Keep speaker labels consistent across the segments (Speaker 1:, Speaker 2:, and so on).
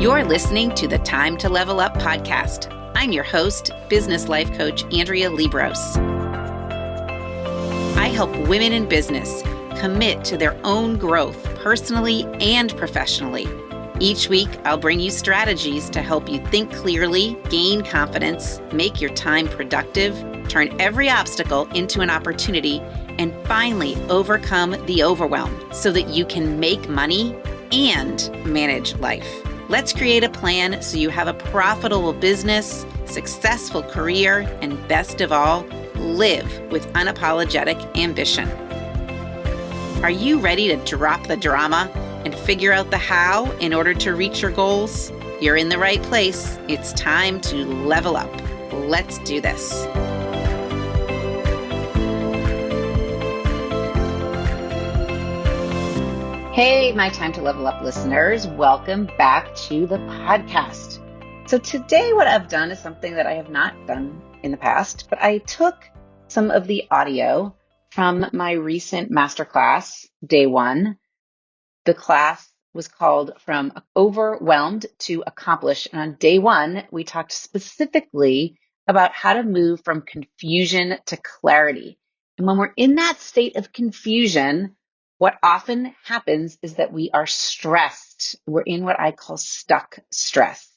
Speaker 1: You're listening to the Time to Level Up podcast. I'm your host, business life coach Andrea Liebross. I help women in business commit to their own growth personally and professionally. Each week, I'll bring you strategies to help you think clearly, gain confidence, make your time productive, turn every obstacle into an opportunity, and finally overcome the overwhelm so that you can make money and manage life. Let's create a plan so you have a profitable business, successful career, and best of all, live with unapologetic ambition. Are you ready to drop the drama and figure out the how in order to reach your goals? You're in the right place. It's time to level up. Let's do this. Hey, my Time to Level Up listeners, welcome back to the podcast. So today what I've done is something that I have not done in the past, but I took some of the audio from my recent masterclass, day one. The class was called From Overwhelmed to Accomplished. And on day one, we talked specifically about how to move from confusion to clarity. And when we're in that state of confusion, what often happens is that we are stressed. We're in what I call stuck stress.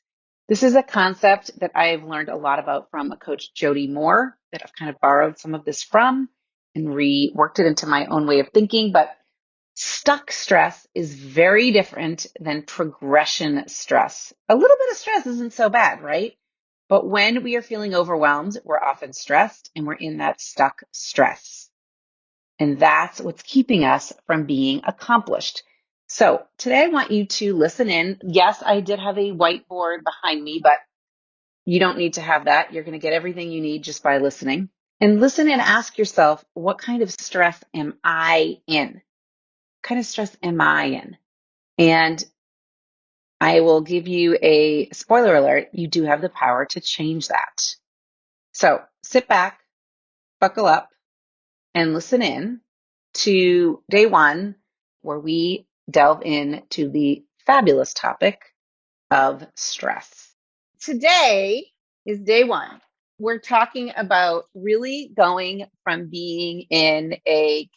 Speaker 1: This is a concept that I've learned a lot about from a coach, Jody Moore, that I've kind of borrowed some of this from and reworked it into my own way of thinking. But stuck stress is very different than progression stress. A little bit of stress isn't so bad, right? But when we are feeling overwhelmed, we're often stressed and we're in that stuck stress. And that's what's keeping us from being accomplished. So today I want you to listen in. Yes, I did have a whiteboard behind me, but you don't need to have that. You're going to get everything you need just by listening. And listen and ask yourself, what kind of stress am I in? What kind of stress am I in? And I will give you a spoiler alert. You do have the power to change that. So sit back, buckle up, and listen in to day one, where we delve into the fabulous topic of stress. Today is day one. We're talking about really going from being in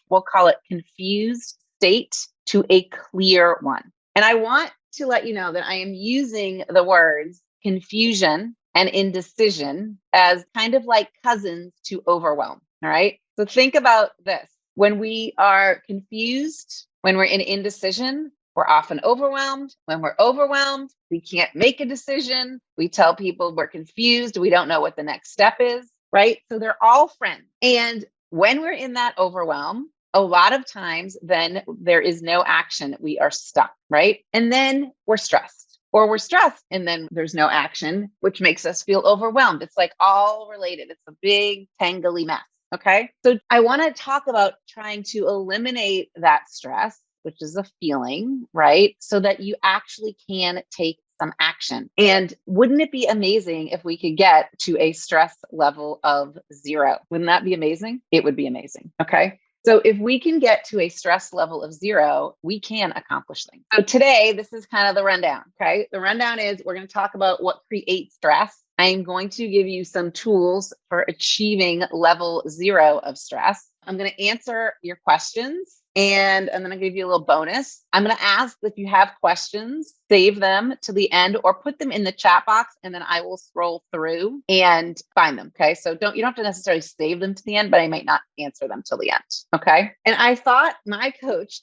Speaker 1: we'll call it confused state to a clear one. And I want to let you know that I am using the words confusion and indecision as kind of like cousins to overwhelm. All right. So think about this. When we are confused, when we're in indecision, we're often overwhelmed. When we're overwhelmed, we can't make a decision. We tell people we're confused. We don't know what the next step is, right? So they're all friends. And when we're in that overwhelm, a lot of times then there is no action. We are stuck, right? And then we're stressed. Or we're stressed and then there's no action, which makes us feel overwhelmed. It's like all related. It's a big tangly mess. Okay. So I want to talk about trying to eliminate that stress, which is a feeling, right? So that you actually can take some action. And wouldn't it be amazing if we could get to a stress level of 0? Wouldn't that be amazing? It would be amazing. Okay. So if we can get to a stress level of 0, we can accomplish things. So today, this is kind of the rundown. Okay. The rundown is we're going to talk about what creates stress. I am going to give you some tools for achieving level 0 of stress. I'm going to answer your questions and I'm going to give you a little bonus. I'm going to ask if you have questions, save them to the end or put them in the chat box and then I will scroll through and find them. Okay. So you don't have to necessarily save them to the end, but I might not answer them till the end. Okay. And I thought my coach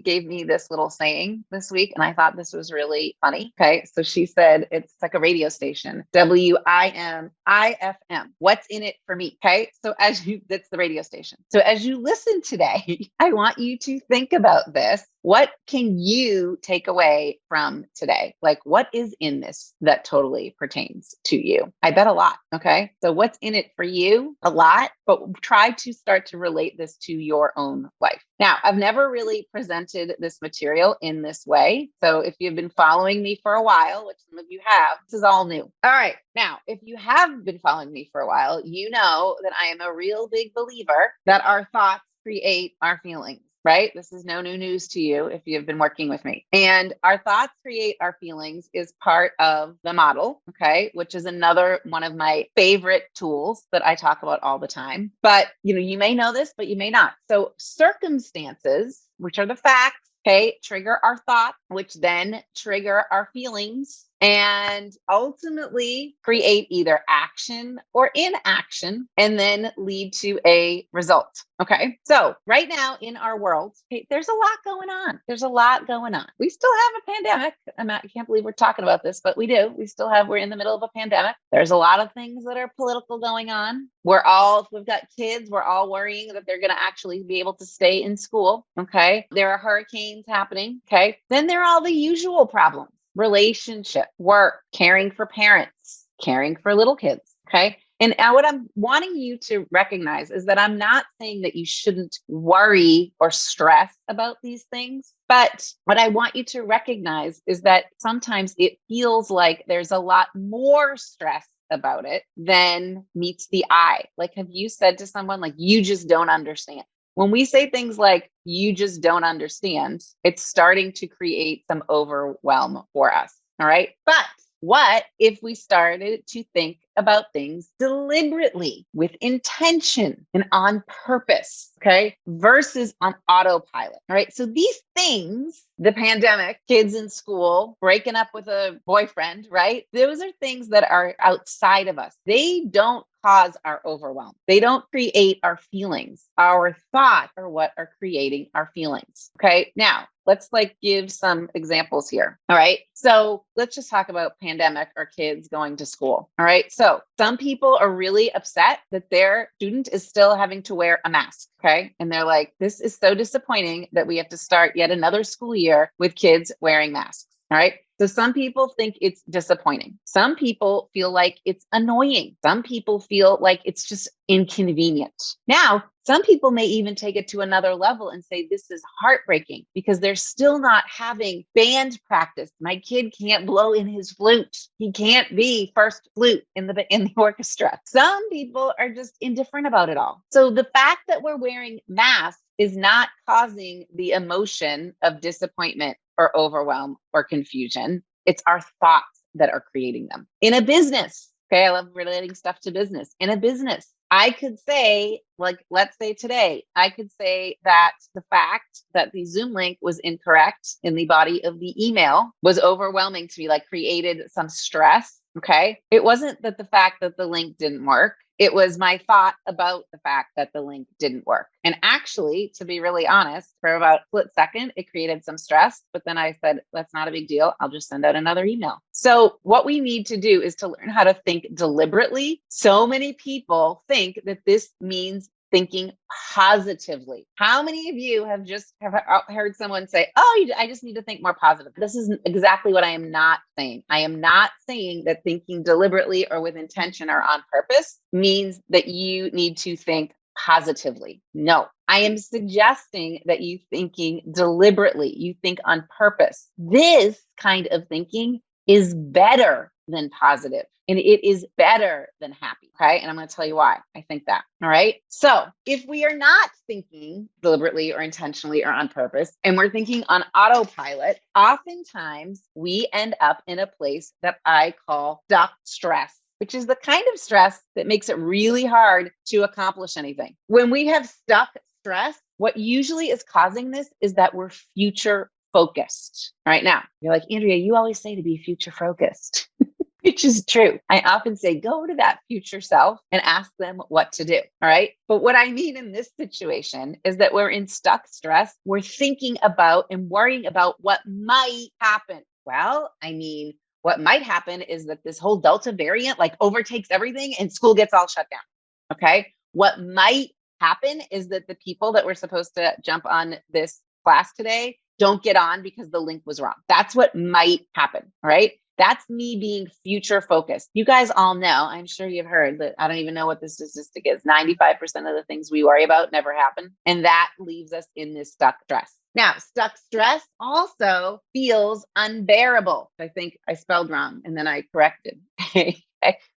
Speaker 1: gave me this little saying this week. And I thought this was really funny. Okay. So she said, it's like a radio station, WIMIFM. What's in it for me? Okay. So that's the radio station. So as you listen today, I want you to think about this. What can you take away from today? Like what is in this that totally pertains to you? I bet a lot. Okay. So what's in it for you? A lot, but try to start to relate this to your own life. Now, I've never really presented this material in this way. So if you've been following me for a while, which some of you have, this is all new. All right. Now, if you have been following me for a while, you know that I am a real big believer that our thoughts create our feelings. right? This is no new news to you if you've been working with me. And our thoughts create our feelings is part of the model, okay, which is another one of my favorite tools that I talk about all the time. But, you may know this, but you may not. So circumstances, which are the facts, okay, trigger our thoughts, which then trigger our feelings and ultimately create either action or inaction and then lead to a result. Okay. So right now in our world, okay, there's a lot going on. There's a lot going on. We still have a pandemic. I can't believe we're talking about this, but we do. We're in the middle of a pandemic. There's a lot of things that are political going on. If we've got kids, we're all worrying that they're going to actually be able to stay in school. Okay. There are hurricanes happening. Okay. Then there are all the usual problems: relationship, work, caring for parents, caring for little kids. Okay. And what I'm wanting you to recognize is that I'm not saying that you shouldn't worry or stress about these things. But what I want you to recognize is that sometimes it feels like there's a lot more stress about it than meets the eye. Like, have you said to someone, like, you just don't understand? When we say things like, you just don't understand, it's starting to create some overwhelm for us. All right. But what if we started to think about things deliberately, with intention and on purpose, okay, versus on autopilot? All right. So these things, the pandemic, kids in school, breaking up with a boyfriend, right? Those are things that are outside of us. They don't cause our overwhelm. They don't create our feelings. Our thoughts are what are creating our feelings. Okay. Now, let's give some examples here. All right. So let's just talk about pandemic or kids going to school. All right. So some people are really upset that their student is still having to wear a mask. Okay. And they're like, this is so disappointing that we have to start yet another school year with kids wearing masks. All right. So some people think it's disappointing. Some people feel like it's annoying. Some people feel like it's just inconvenient. Now, some people may even take it to another level and say, this is heartbreaking because they're still not having band practice. My kid can't blow in his flute. He can't be first flute in the orchestra. Some people are just indifferent about it all. So the fact that we're wearing masks is not causing the emotion of disappointment or overwhelm or confusion. It's our thoughts that are creating them. In a business, okay, I love relating stuff to business. In a business, I could say, let's say today, I could say that the fact that the Zoom link was incorrect in the body of the email was overwhelming to me, created some stress. Okay. It wasn't that the fact that the link didn't work. It was my thought about the fact that the link didn't work. And actually, to be really honest, for about a split second, it created some stress. But then I said, that's not a big deal. I'll just send out another email. So what we need to do is to learn how to think deliberately. So many people think that this means thinking positively. How many of you have heard someone say, I just need to think more positive? This is exactly what I am not saying. I am not saying that thinking deliberately or with intention or on purpose means that you need to think positively. No, I am suggesting that you thinking deliberately, you think on purpose. This kind of thinking is better than positive, and it is better than happy. Okay. And I'm going to tell you why I think that. All right. So if we are not thinking deliberately or intentionally or on purpose, and we're thinking on autopilot, oftentimes we end up in a place that I call stuck stress, which is the kind of stress that makes it really hard to accomplish anything. When we have stuck stress, what usually is causing this is that we're future focused. Right now, you're like, Andrea, you always say to be future focused, which is true. I often say, go to that future self and ask them what to do. All right. But what I mean in this situation is that we're in stuck stress. We're thinking about and worrying about what might happen. Well, what might happen is that this whole Delta variant overtakes everything and school gets all shut down. Okay. What might happen is that the people that were supposed to jump on this class today don't get on because the link was wrong. That's what might happen. Right. That's me being future focused. You guys all know, I'm sure you've heard that I don't even know what the statistic is. 95% of the things we worry about never happen. And that leaves us in this stuck stress. Now, stuck stress also feels unbearable. I think I spelled wrong and then I corrected. It's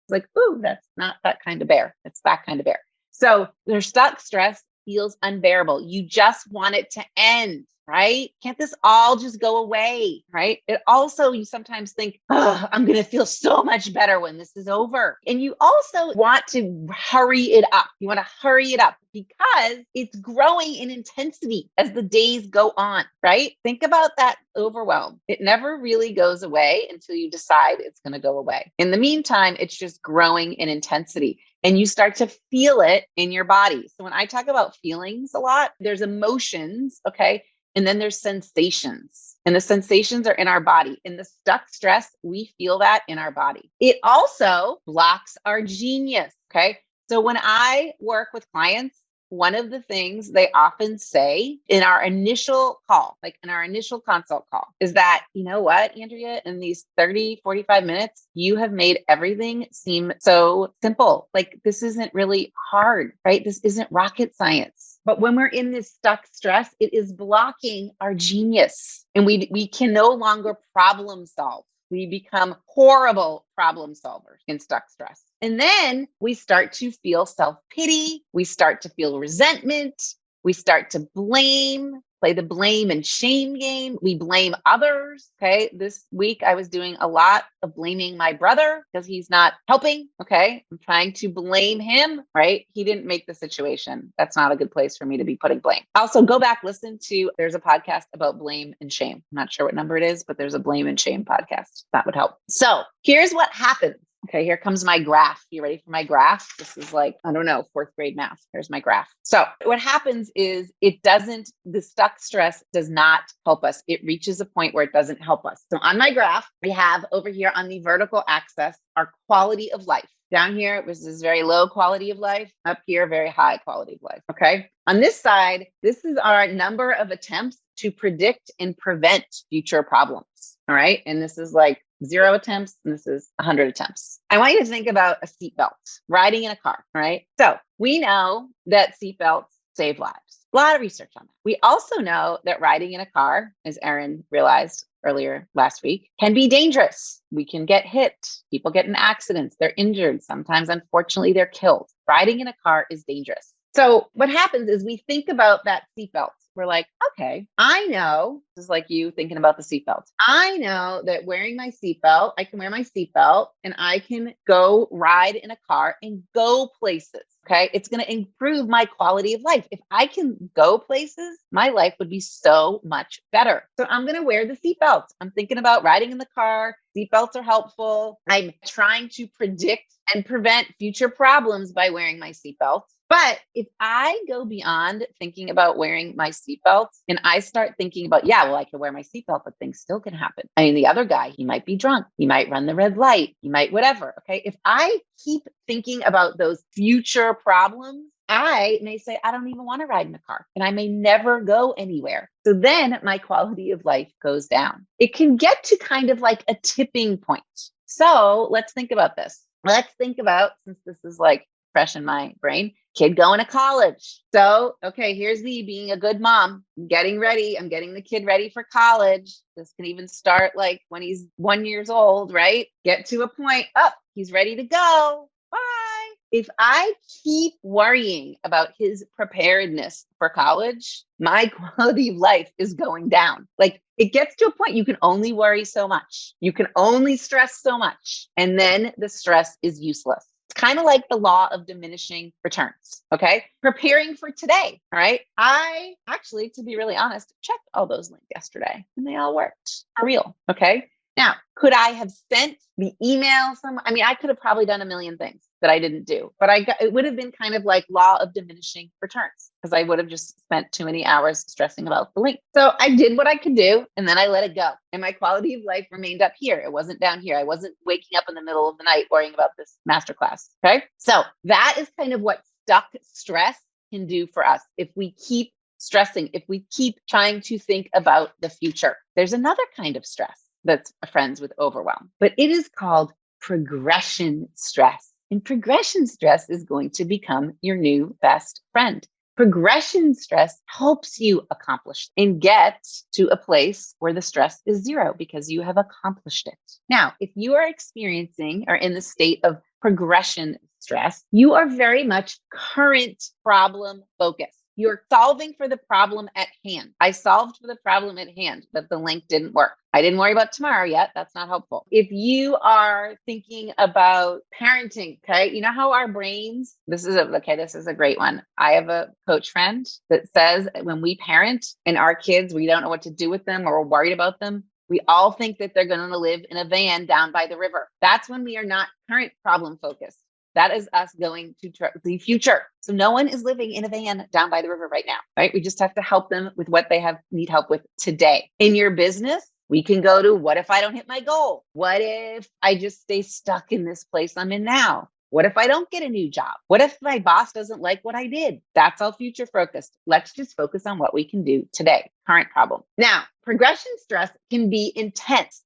Speaker 1: like, ooh, that's not that kind of bear. It's that kind of bear. So there's stuck stress feels unbearable. You just want it to end, right? Can't this all just go away, right? It also, you sometimes think, oh, I'm going to feel so much better when this is over. And you also want to hurry it up. You want to hurry it up because it's growing in intensity as the days go on, right? Think about that overwhelm. It never really goes away until you decide it's going to go away. In the meantime, it's just growing in intensity and you start to feel it in your body. So when I talk about feelings a lot, there's emotions, okay? And then there's sensations. And the sensations are in our body. In the stuck stress, we feel that in our body. It also blocks our genius, okay? So when I work with clients, one of the things they often say in our initial call, like in our initial consult call, is that, you know what, Andrea, in these 30, 45 minutes, you have made everything seem so simple. Like this isn't really hard, right? This isn't rocket science. But when we're in this stuck stress, it is blocking our genius and we can no longer problem solve. We become horrible problem solvers in stuck stress. And then we start to feel self-pity. We start to feel resentment. We start to blame, play the blame and shame game. We blame others. Okay. This week I was doing a lot of blaming my brother because he's not helping. Okay. I'm trying to blame him, right? He didn't make the situation. That's not a good place for me to be putting blame. Also, go back, listen to, there's a podcast about blame and shame. I'm not sure what number it is, but there's a blame and shame podcast. That would help. So here's what happens. Okay, here comes my graph. You ready for my graph? This is like, I don't know, fourth grade math. Here's my graph. So what happens is the stuck stress does not help us. It reaches a point where it doesn't help us. So on my graph, we have over here on the vertical axis, our quality of life. Down here, this is very low quality of life. Up here, very high quality of life. Okay. On this side, this is our number of attempts to predict and prevent future problems. All right. And this is like 0 attempts, and this is 100 attempts. I want you to think about a seatbelt, riding in a car, right? So we know that seatbelts save lives. A lot of research on that. We also know that riding in a car, as Erin realized earlier last week, can be dangerous. We can get hit. People get in accidents. They're injured. Sometimes, unfortunately, they're killed. Riding in a car is dangerous. So what happens is we think about that seatbelt. We're like, okay, I know, this is like you thinking about the seatbelt. I know that wearing my seatbelt, I can wear my seatbelt and I can go ride in a car and go places. Okay. It's going to improve my quality of life. If I can go places, my life would be so much better. So I'm going to wear the seatbelt. I'm thinking about riding in the car. Seatbelts are helpful. I'm trying to predict and prevent future problems by wearing my seatbelt. But if I go beyond thinking about wearing my seatbelt and I start thinking about, yeah, well, I can wear my seatbelt, but things still can happen. I mean, the other guy, he might be drunk. He might run the red light. He might whatever. Okay. If I keep thinking about those future problems, I may say, I don't even want to ride in a car and I may never go anywhere. So then my quality of life goes down. It can get to kind of like a tipping point. So let's think about this. Let's think about, since this is like fresh in my brain, kid going to college. So, okay, here's me being a good mom, getting ready. I'm getting the kid ready for college. This can even start like when he's 1 year old, right? Get to a point, he's ready to go. Bye. If I keep worrying about his preparedness for college, my quality of life is going down. Like it gets to a point you can only worry so much. You can only stress so much. And then the stress is useless. It's kind of like the law of diminishing returns. Okay. Preparing for today. All right. I actually, to be really honest, checked all those links yesterday and they all worked for real. Okay. Now, could I have sent the email? I could have probably done a million things that I didn't do, but it would have been kind of like law of diminishing returns because I would have just spent too many hours stressing about the link. So I did what I could do and then I let it go. And my quality of life remained up here. It wasn't down here. I wasn't waking up in the middle of the night worrying about this masterclass. Okay. So that is kind of what stuck stress can do for us. If we keep stressing, if we keep trying to think about the future, there's another kind of stress that's friends with overwhelm, but it is called progression stress. And progression stress is going to become your new best friend. Progression stress helps you accomplish and get to a place where the stress is zero because you have accomplished it. Now, if you are experiencing or in the state of progression stress, you are very much current problem focused. You're solving for the problem at hand. I solved for the problem at hand, but the link didn't work. I didn't worry about tomorrow yet. That's not helpful. If you are thinking about parenting, okay, you know how our brains, this is a great one. I have a coach friend that says when we parent and our kids, we don't know what to do with them or we're worried about them. We all think that they're going to live in a van down by the river. That's when we are not current problem focused. That is us going to the future. So no one is living in a van down by the river right now, right? We just have to help them with what they need help with today. In your business, we can go to, what if I don't hit my goal? What if I just stay stuck in this place I'm in now? What if I don't get a new job? What if my boss doesn't like what I did? That's all future focused. Let's just focus on what we can do today, current problem. Now, progression stress can be intense,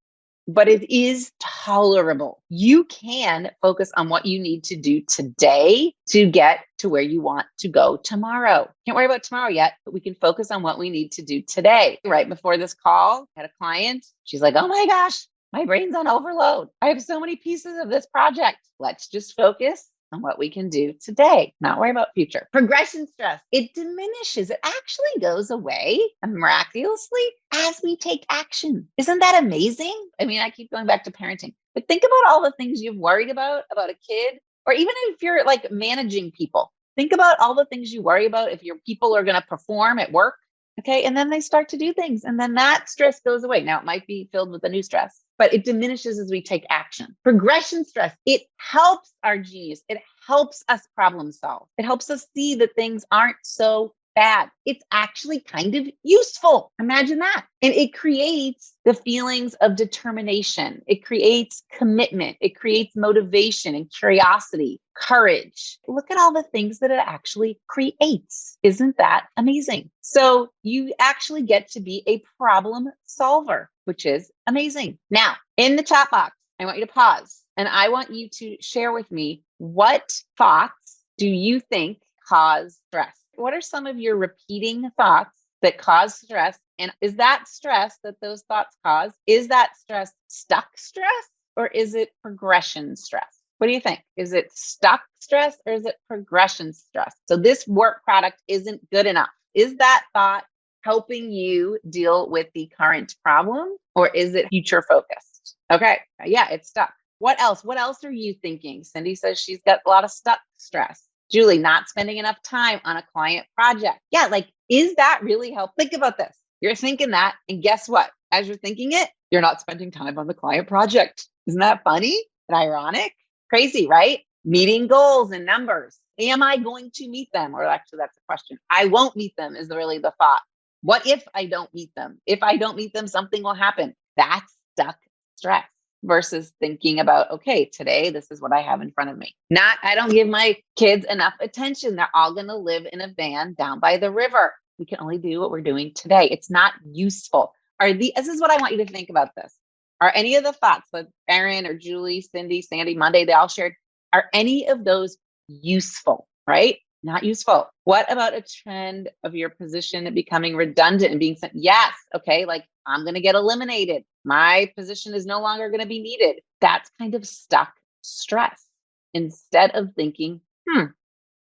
Speaker 1: but it is tolerable. You can focus on what you need to do today to get to where you want to go tomorrow. Can't worry about tomorrow yet, but we can focus on what we need to do today. Right before this call, I had a client. She's like, oh my gosh, my brain's on overload. I have so many pieces of this project. Let's just focus on what we can do today, not worry about future. Progression stress, it diminishes. It actually goes away miraculously as we take action. Isn't that amazing? I mean, I keep going back to parenting, but think about all the things you've worried about a kid, or even if you're like managing people, think about all the things you worry about if your people are going to perform at work. Okay. And then they start to do things and then that stress goes away. Now it might be filled with a new stress, but it diminishes as we take action. Progression stress, it helps our genius. It helps us problem solve. It helps us see that things aren't so bad. It's actually kind of useful. Imagine that. And it creates the feelings of determination. It creates commitment. It creates motivation and curiosity, courage. Look at all the things that it actually creates. Isn't that amazing? So you actually get to be a problem solver, which is amazing. Now, in the chat box, I want you to pause and I want you to share with me, what thoughts do you think cause stress? What are some of your repeating thoughts that cause stress? And is that stress that those thoughts cause, is that stress stuck stress or is it progression stress? What do you think? Is it stuck stress or is it progression stress? So this work product isn't good enough. Is that thought helping you deal with the current problem or is it future focused? Okay. Yeah, it's stuck. What else? What else are you thinking? Cindy says she's got a lot of stuck stress. Julie, not spending enough time on a client project. Yeah, like, is that really help? Think about this. You're thinking that, and guess what? As you're thinking it, you're not spending time on the client project. Isn't that funny and ironic? Crazy, right? Meeting goals and numbers. Am I going to meet them? Or actually, that's a question. I won't meet them is really the thought. What if I don't meet them? If I don't meet them, something will happen. That's stuck stress. Versus thinking about, okay, today, this is what I have in front of me. I don't give my kids enough attention. They're all going to live in a van down by the river. We can only do what we're doing today. It's not useful. This is what I want you to think about this. Are any of the thoughts that Erin or Julie, Cindy, Sandy, Monday, they all shared, are any of those useful, right? Not useful. What about a trend of your position becoming redundant and being sent? Yes. Okay. Like, I'm going to get eliminated. My position is no longer going to be needed. That's kind of stuck stress. Instead of thinking,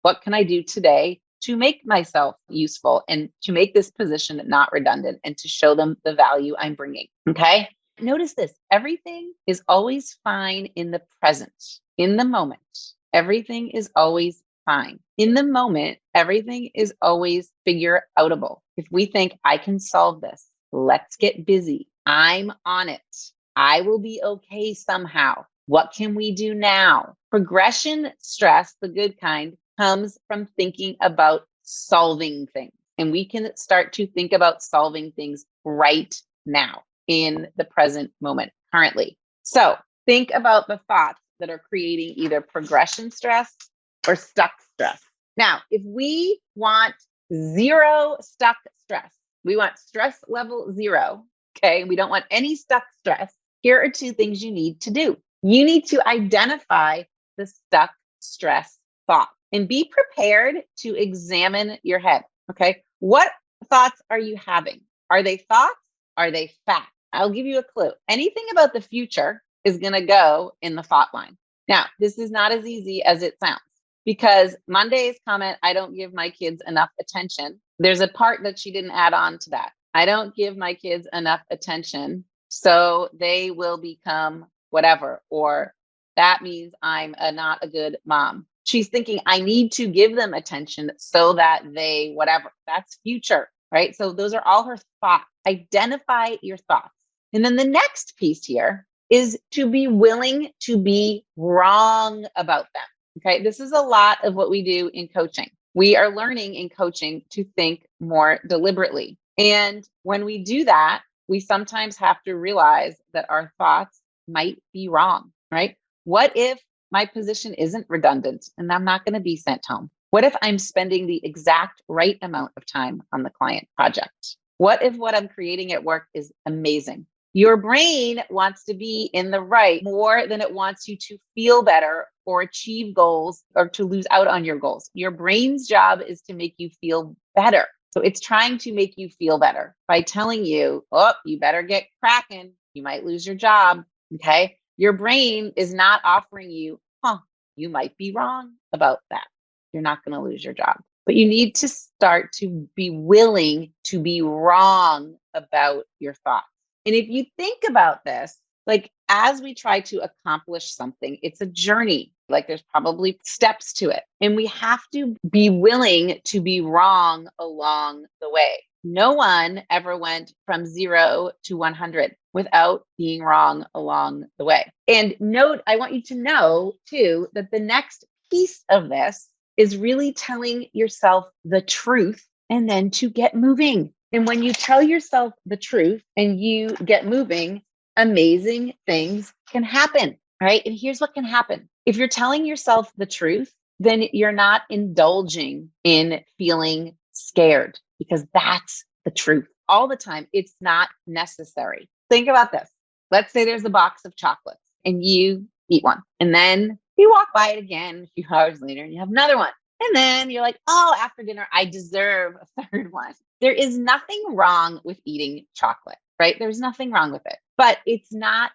Speaker 1: what can I do today to make myself useful and to make this position not redundant and to show them the value I'm bringing? Okay. Notice this. Everything is always fine in the present, in the moment. Everything is always fine. In the moment, everything is always figure outable. If we think, I can solve this, let's get busy. I'm on it. I will be okay somehow. What can we do now? Progression stress, the good kind, comes from thinking about solving things. And we can start to think about solving things right now in the present moment, currently. So think about the thoughts that are creating either progression stress or stuck stress. Now, if we want zero stuck stress, we want stress level 0, okay? We don't want any stuck stress. Here are 2 things you need to do. You need to identify the stuck stress thought and be prepared to examine your head, okay? What thoughts are you having? Are they thoughts? Are they facts? I'll give you a clue. Anything about the future is going to go in the thought line. Now, this is not as easy as it sounds. because Monday's comment, I don't give my kids enough attention. There's a part that she didn't add on to that. I don't give my kids enough attention, so they will become whatever, or that means I'm not a good mom. She's thinking I need to give them attention so that they whatever. That's future, right? So those are all her thoughts. Identify your thoughts. And then the next piece here is to be willing to be wrong about them. Okay. This is a lot of what we do in coaching. We are learning in coaching to think more deliberately. And when we do that, we sometimes have to realize that our thoughts might be wrong, right? What if my position isn't redundant and I'm not going to be sent home? What if I'm spending the exact right amount of time on the client project? What if what I'm creating at work is amazing? Your brain wants to be in the right more than it wants you to feel better or achieve goals or to lose out on your goals. Your brain's job is to make you feel better. So it's trying to make you feel better by telling you, oh, you better get cracking. You might lose your job. Okay. Your brain is not offering you, you might be wrong about that. You're not going to lose your job. But you need to start to be willing to be wrong about your thoughts. And if you think about this, like as we try to accomplish something, it's a journey. Like there's probably steps to it. And we have to be willing to be wrong along the way. No one ever went from 0 to 100 without being wrong along the way. And note, I want you to know too, that the next piece of this is really telling yourself the truth and then to get moving. And when you tell yourself the truth and you get moving, amazing things can happen, right? And here's what can happen. If you're telling yourself the truth, then you're not indulging in feeling scared because that's the truth all the time. It's not necessary. Think about this. Let's say there's a box of chocolates and you eat one and then you walk by it again a few hours later and you have another one. And then you're like, oh, after dinner, I deserve a third one. There is nothing wrong with eating chocolate, right? There's nothing wrong with it, but it's not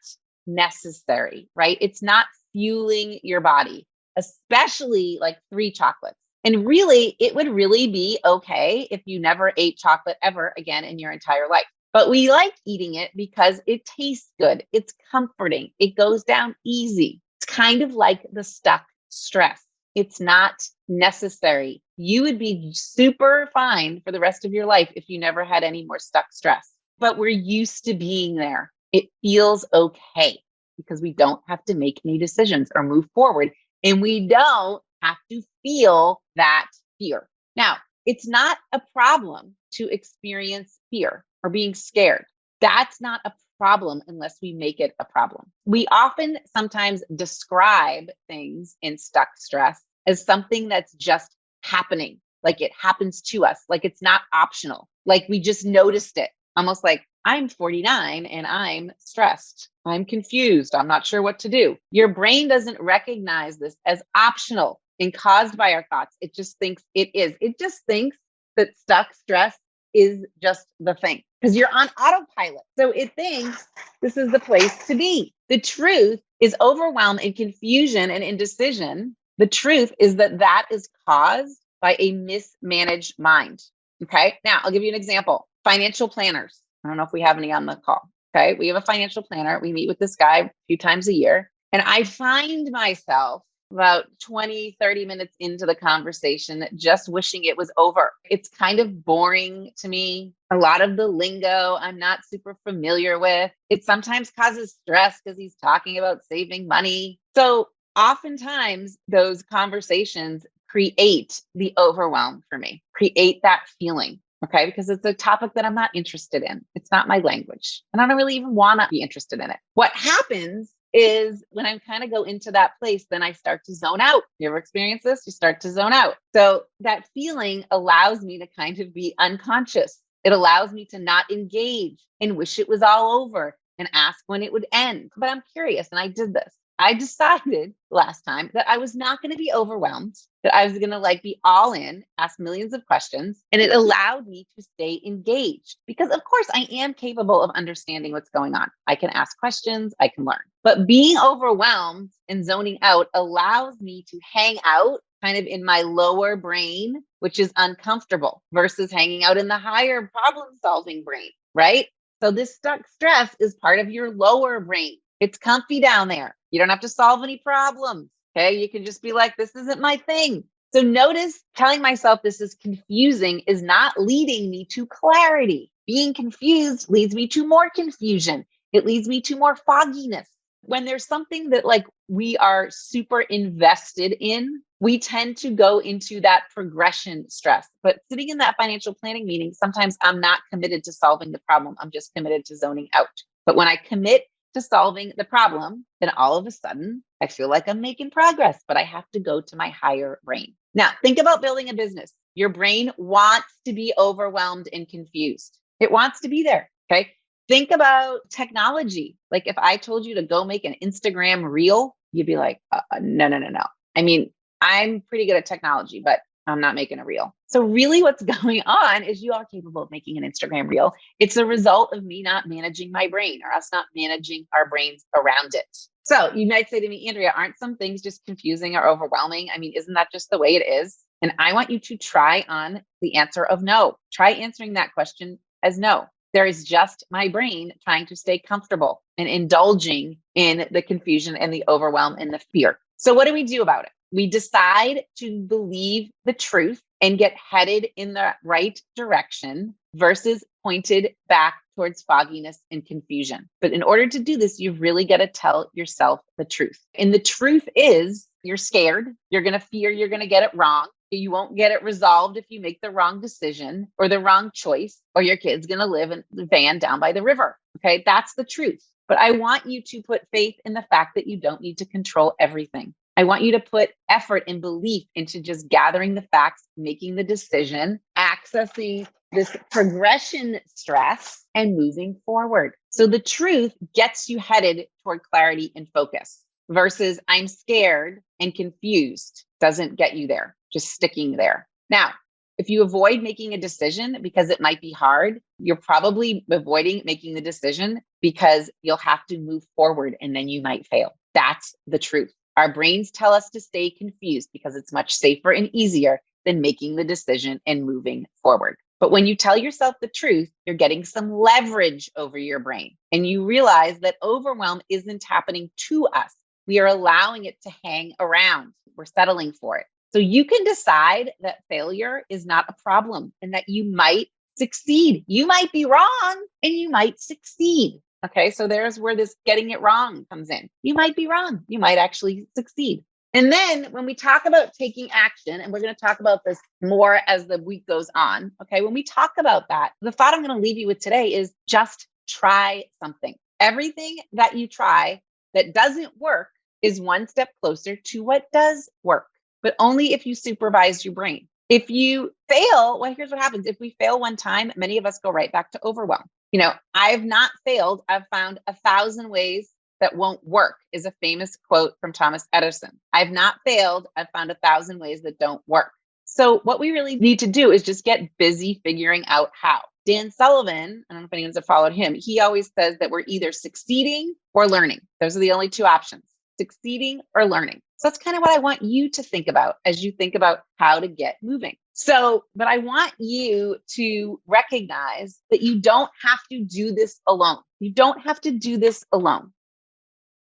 Speaker 1: necessary, right? It's not fueling your body, especially like 3 chocolates. And really, it would really be okay if you never ate chocolate ever again in your entire life. But we like eating it because it tastes good. It's comforting. It goes down easy. It's kind of like the stuck stress. It's not necessary. You would be super fine for the rest of your life if you never had any more stuck stress. But we're used to being there. It feels okay because we don't have to make any decisions or move forward. And we don't have to feel that fear. Now, it's not a problem to experience fear or being scared. That's not a problem unless we make it a problem. We often sometimes describe things in stuck stress as something that's just happening, like it happens to us, like it's not optional, like we just noticed it, almost like I'm 49 and I'm stressed. I'm confused. I'm not sure what to do. Your brain doesn't recognize this as optional and caused by our thoughts. It just thinks it is. It just thinks that stuck stress is just the thing because you're on autopilot. So it thinks this is the place to be. The truth is overwhelm and confusion and indecision. The truth is that that is caused by a mismanaged mind. Okay. Now I'll give you an example. Financial planners. I don't know if we have any on the call. Okay. We have a financial planner. We meet with this guy a few times a year. And I find myself about 20, 30 minutes into the conversation, just wishing it was over. It's kind of boring to me. A lot of the lingo I'm not super familiar with. It sometimes causes stress because he's talking about saving money. So oftentimes those conversations create the overwhelm for me, create that feeling. Okay. Because it's a topic that I'm not interested in. It's not my language. And I don't really even want to be interested in it. What happens is when I kind of go into that place, then I start to zone out. You ever experience this? You start to zone out. So that feeling allows me to kind of be unconscious. It allows me to not engage and wish it was all over and ask when it would end. But I'm curious and I did this. I decided last time that I was not going to be overwhelmed, that I was going to be all in, ask millions of questions, and it allowed me to stay engaged because of course I am capable of understanding what's going on. I can ask questions, I can learn. But being overwhelmed and zoning out allows me to hang out kind of in my lower brain, which is uncomfortable, versus hanging out in the higher problem solving brain, right? So this stuck stress is part of your lower brain. It's comfy down there. You don't have to solve any problems. Okay. You can just be like, this isn't my thing. So notice telling myself this is confusing is not leading me to clarity. Being confused leads me to more confusion. It leads me to more fogginess. When there's something that like we are super invested in, we tend to go into that progression stress. But sitting in that financial planning meeting, sometimes I'm not committed to solving the problem. I'm just committed to zoning out. But when I commit to solving the problem, then all of a sudden I feel like I'm making progress, but I have to go to my higher brain. Now, think about building a business. Your brain wants to be overwhelmed and confused. It wants to be there. Okay. Think about technology. Like if I told you to go make an Instagram reel, you'd be like, no, no, no, no. I mean, I'm pretty good at technology, but I'm not making a reel. So really what's going on is you are capable of making an Instagram reel. It's a result of me not managing my brain or us not managing our brains around it. So you might say to me, Andrea, aren't some things just confusing or overwhelming? I mean, isn't that just the way it is? And I want you to try on the answer of no. Try answering that question as no. There is just my brain trying to stay comfortable and indulging in the confusion and the overwhelm and the fear. So what do we do about it? We decide to believe the truth and get headed in the right direction versus pointed back towards fogginess and confusion. But in order to do this, you've really got to tell yourself the truth. And the truth is you're scared. You're going to fear you're going to get it wrong. You won't get it resolved if you make the wrong decision or the wrong choice, or your kid's going to live in the van down by the river. Okay, that's the truth. But I want you to put faith in the fact that you don't need to control everything. I want you to put effort and belief into just gathering the facts, making the decision, accessing this progression stress, and moving forward. So the truth gets you headed toward clarity and focus versus I'm scared and confused doesn't get you there, just sticking there. Now, if you avoid making a decision because it might be hard, you're probably avoiding making the decision because you'll have to move forward and then you might fail. That's the truth. Our brains tell us to stay confused because it's much safer and easier than making the decision and moving forward. But when you tell yourself the truth, you're getting some leverage over your brain. And you realize that overwhelm isn't happening to us. We are allowing it to hang around. We're settling for it. So you can decide that failure is not a problem and that you might succeed. You might be wrong and you might succeed. Okay, so there's where this getting it wrong comes in. You might be wrong. You might actually succeed. And then when we talk about taking action, and we're going to talk about this more as the week goes on, okay, when we talk about that, the thought I'm going to leave you with today is just try something. Everything that you try that doesn't work is one step closer to what does work, but only if you supervise your brain. If you fail, well, here's what happens. If we fail one time, many of us go right back to overwhelm. You know, I've not failed. I've found 1,000 ways that won't work is a famous quote from Thomas Edison. I've not failed. I've found 1,000 ways that don't work. So what we really need to do is just get busy figuring out how. Dan Sullivan, I don't know if anyone's followed him, he always says that we're either succeeding or learning. Those are the only two options, succeeding or learning. So that's kind of what I want you to think about as you think about how to get moving. So, but I want you to recognize that you don't have to do this alone. You don't have to do this alone.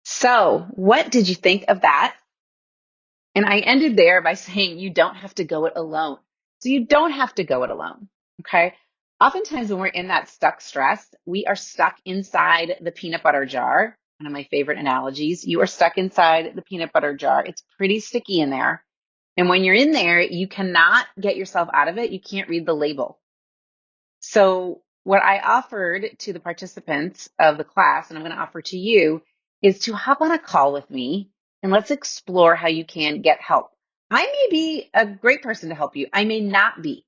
Speaker 1: So, what did you think of that? And I ended there by saying you don't have to go it alone. So you don't have to go it alone. Okay. Oftentimes when we're in that stuck stress, we are stuck inside the peanut butter jar. One of my favorite analogies. You are stuck inside the peanut butter jar. It's pretty sticky in there. And when you're in there, you cannot get yourself out of it. You can't read the label. So what I offered to the participants of the class, and I'm going to offer to you, is to hop on a call with me and let's explore how you can get help. I may be a great person to help you. I may not be,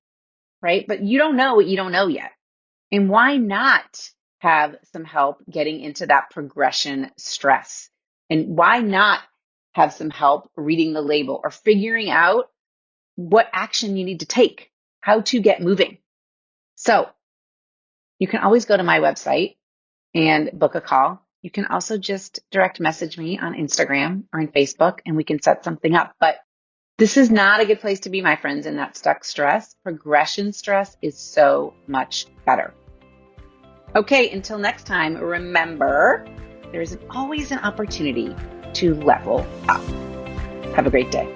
Speaker 1: right? But you don't know what you don't know yet. And why not have some help getting into that progression stress? And why not have some help reading the label or figuring out what action you need to take, how to get moving? So you can always go to my website and book a call. You can also just direct message me on Instagram or on Facebook and we can set something up. But This is not a good place to be, my friends, in that stuck stress. Progression stress is so much better. Okay, until next time, remember, there's always an opportunity to level up. Have a great day.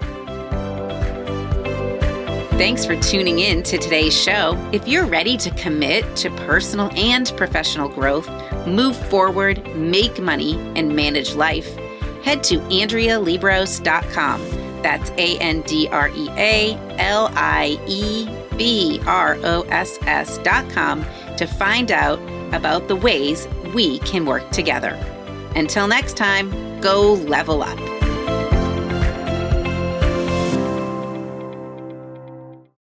Speaker 1: Thanks for tuning in to today's show. If you're ready to commit to personal and professional growth, move forward, make money, and manage life, head to AndreaLiebross.com. That's AndreaLiebross.com to find out about the ways we can work together. Until next time, go level up.